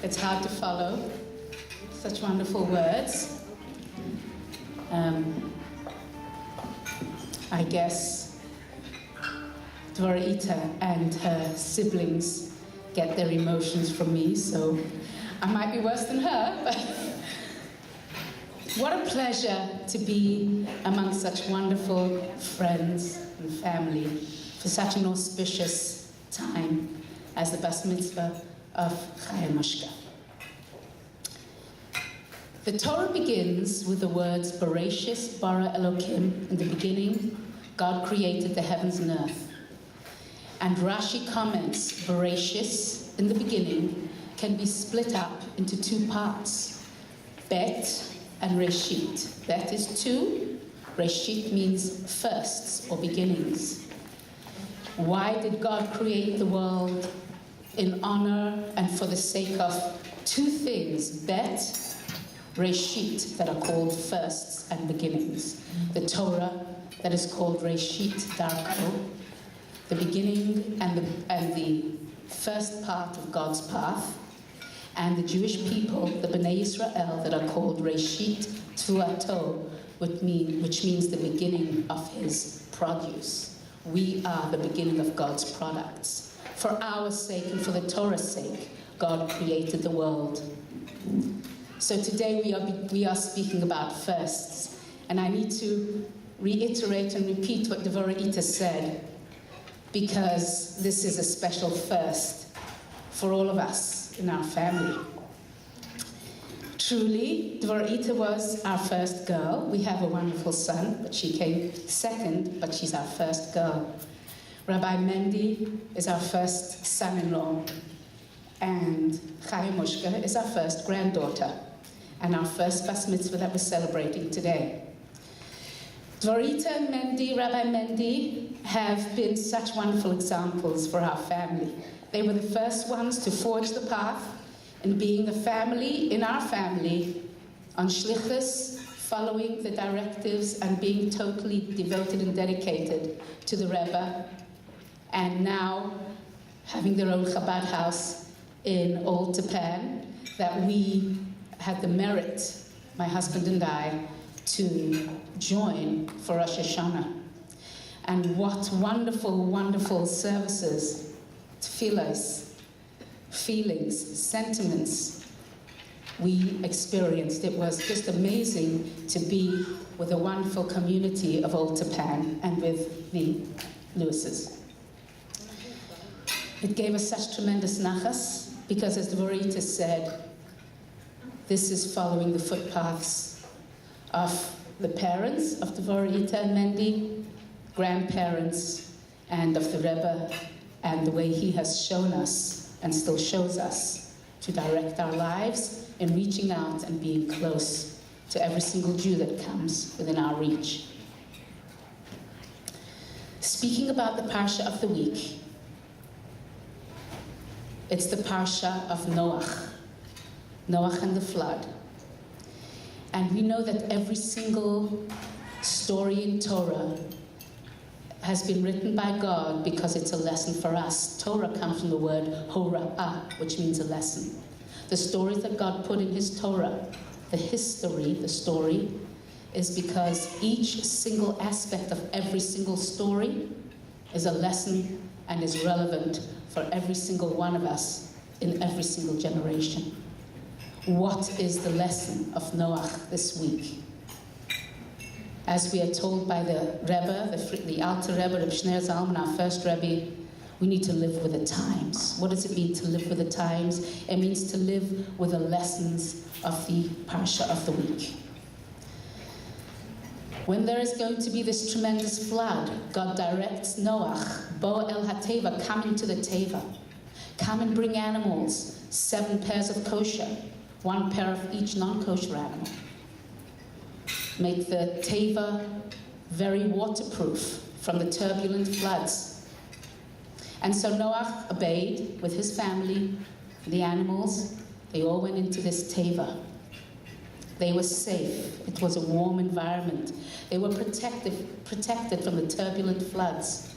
It's hard to follow. Such wonderful words. I guess Dvorita and her siblings get their emotions from me, so I might be worse than her, but what a pleasure to be among such wonderful friends and family for such an auspicious time as the Bas Mitzvah of Mushka. The Torah begins with the words Bereshis bara Elokim. In the beginning, God created the heavens and earth. And Rashi comments, Bereshis, in the beginning, can be split up into two parts, Bet and Reshit. Bet is two, Reshit means firsts or beginnings. Why did God create the world? In honor and for the sake of two things, Bet, Reshit, that are called firsts and beginnings. The Torah, that is called Reshit Darko, the beginning and the first part of God's path, and the Jewish people, the Bnei Israel, that are called Reshit Tvuato, which means the beginning of his produce. We are the beginning of God's products. For our sake and for the Torah's sake, God created the world. So today we are speaking about firsts, and I need to reiterate and repeat what Dvorita said, because this is a special first for all of us in our family. Truly, Dvorita was our first girl. We have a wonderful son, but she came second, but she's our first girl. Rabbi Mendy is our first son-in-law, and Mushka is our first granddaughter, and our first Bas Mitzvah that we're celebrating today. Dvorita and Mendy, Rabbi Mendy, have been such wonderful examples for our family. They were the first ones to forge the path in being a family in our family, on shlichus, following the directives and being totally devoted and dedicated to the Rebbe, and now having their own Chabad house in Old Japan that we had the merit, my husband and I, to join for Rosh Hashanah. And what wonderful, wonderful services, tefillas, feelings, sentiments we experienced. It was just amazing to be with a wonderful community of Old Japan and with the Lewises. It gave us such tremendous nachas, because as Dvorita said, this is following the footpaths of the parents of Dvorita and Mendy, grandparents, and of the Rebbe, and the way he has shown us and still shows us to direct our lives in reaching out and being close to every single Jew that comes within our reach. Speaking about the Parsha of the week, it's the Parsha of Noach and the flood. And we know that every single story in Torah has been written by God because it's a lesson for us. Torah comes from the word hora'ah, which means a lesson. The stories that God put in his Torah, the story, is because each single aspect of every single story is a lesson and is relevant for every single one of us in every single generation. What is the lesson of Noach this week? As we are told by the Rebbe, the Alter Rebbe, Reb Shneir Zalman, our first Rebbe, we need to live with the times. What does it mean to live with the times? It means to live with the lessons of the Parsha of the week. When there is going to be this tremendous flood, God directs Noach, Bo el HaTeva, come into the Teva. Come and bring animals, 7 pairs of kosher, 1 pair of each non-kosher animal. Make the Teva very waterproof from the turbulent floods. And so Noach obeyed with his family, the animals. They all went into this Teva. They were safe. It was a warm environment. They were protected from the turbulent floods.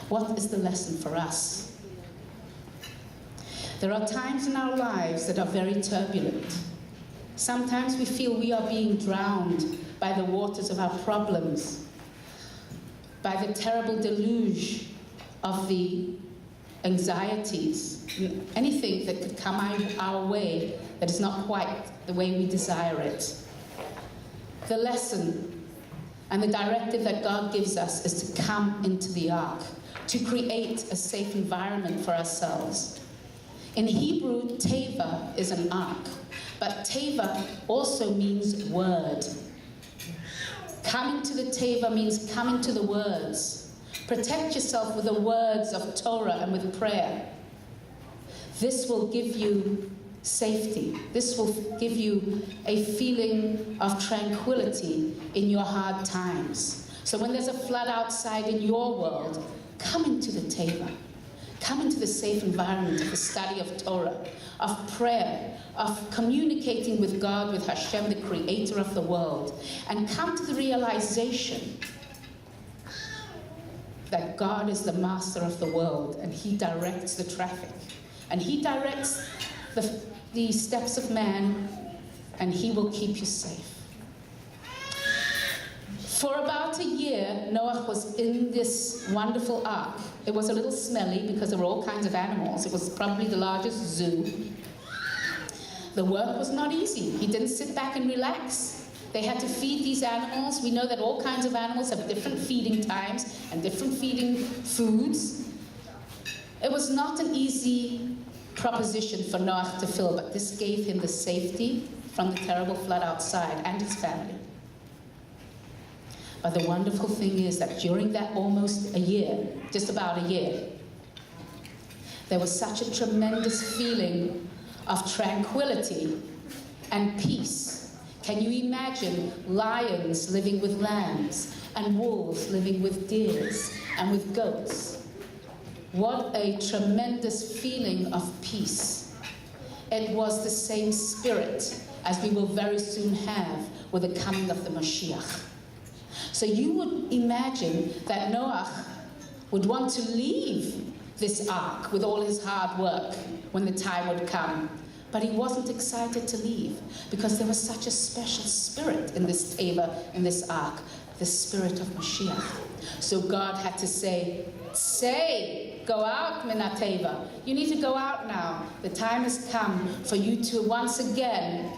What is the lesson for us? There are times in our lives that are very turbulent. Sometimes we feel we are being drowned by the waters of our problems, by the terrible deluge of the anxieties, anything that could come our way that is not quite the way we desire it. The lesson and the directive that God gives us is to come into the ark, to create a safe environment for ourselves. In Hebrew, teva is an ark, but teva also means word. Coming to the teva means coming to the words. Protect yourself with the words of Torah and with prayer. This will give you safety. This will give you a feeling of tranquility in your hard times. So when there's a flood outside in your world, come into the teva. Come into the safe environment of the study of Torah, of prayer, of communicating with God, with Hashem, the creator of the world, and come to the realization that God is the master of the world, and he directs the traffic, and he directs the steps of man, and he will keep you safe. For about a year, Noah was in this wonderful ark. It was a little smelly because there were all kinds of animals. It was probably the largest zoo. The work was not easy. He didn't sit back and relax. They had to feed these animals. We know that all kinds of animals have different feeding times and different feeding foods. It was not an easy proposition for Noah to fill, but this gave him the safety from the terrible flood outside and his family. But the wonderful thing is that during that almost a year, just about a year, there was such a tremendous feeling of tranquility and peace. Can you imagine lions living with lambs and wolves living with deers and with goats? What a tremendous feeling of peace. It was the same spirit as we will very soon have with the coming of the Mashiach. So you would imagine that Noah would want to leave this ark with all his hard work when the time would come. But he wasn't excited to leave because there was such a special spirit in this teva, in this ark, the spirit of Mashiach. So God had to say, go out, min ha-teva. You need to go out now. The time has come for you to once again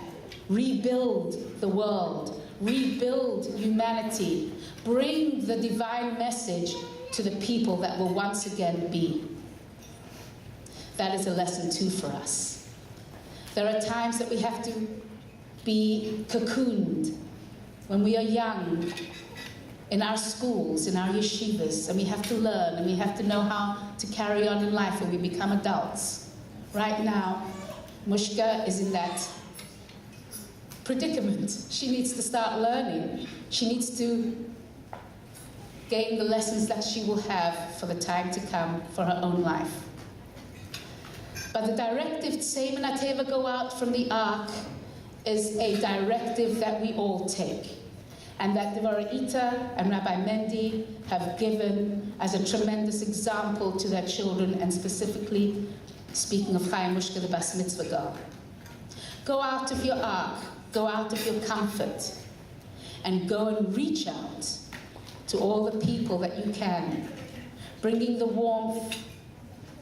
rebuild the world, rebuild humanity, bring the divine message to the people that will once again be. That is a lesson too for us. There are times that we have to be cocooned when we are young, in our schools, in our yeshivas, and we have to learn, and we have to know how to carry on in life when we become adults. Right now, Mushka is in that predicament. She needs to start learning. She needs to gain the lessons that she will have for the time to come for her own life. But the directive, Same and Ateva, go out from the ark, is a directive that we all take, and that the Ita and Rabbi Mendy have given as a tremendous example to their children, and specifically speaking of Chaim Mushka, the Bas Mitzvah girl. Go out of your ark, go out of your comfort, and go and reach out to all the people that you can, bringing the warmth,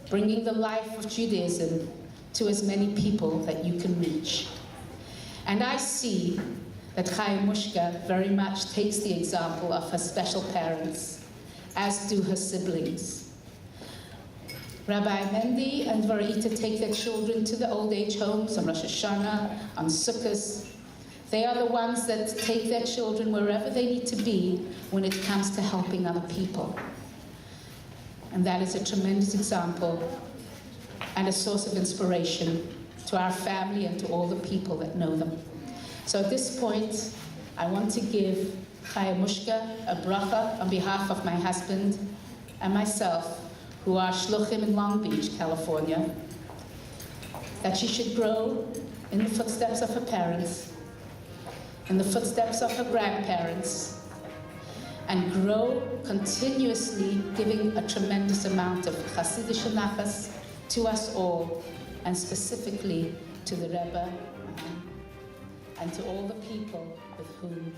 bringing the life of Judaism to as many people that you can reach. And I see that Chaim Mushka very much takes the example of her special parents, as do her siblings. Rabbi Mendy and Varita take their children to the old age homes on Rosh Hashanah, on Sukkot. They are the ones that take their children wherever they need to be when it comes to helping other people. And that is a tremendous example and a source of inspiration to our family and to all the people that know them. So at this point, I want to give Chaim Mushka a bracha on behalf of my husband and myself, who are shluchim in Long Beach, California, that she should grow in the footsteps of her parents, in the footsteps of her grandparents, and grow continuously, giving a tremendous amount of Hasidic nachas to us all, and specifically to the Rebbe and to all the people with whom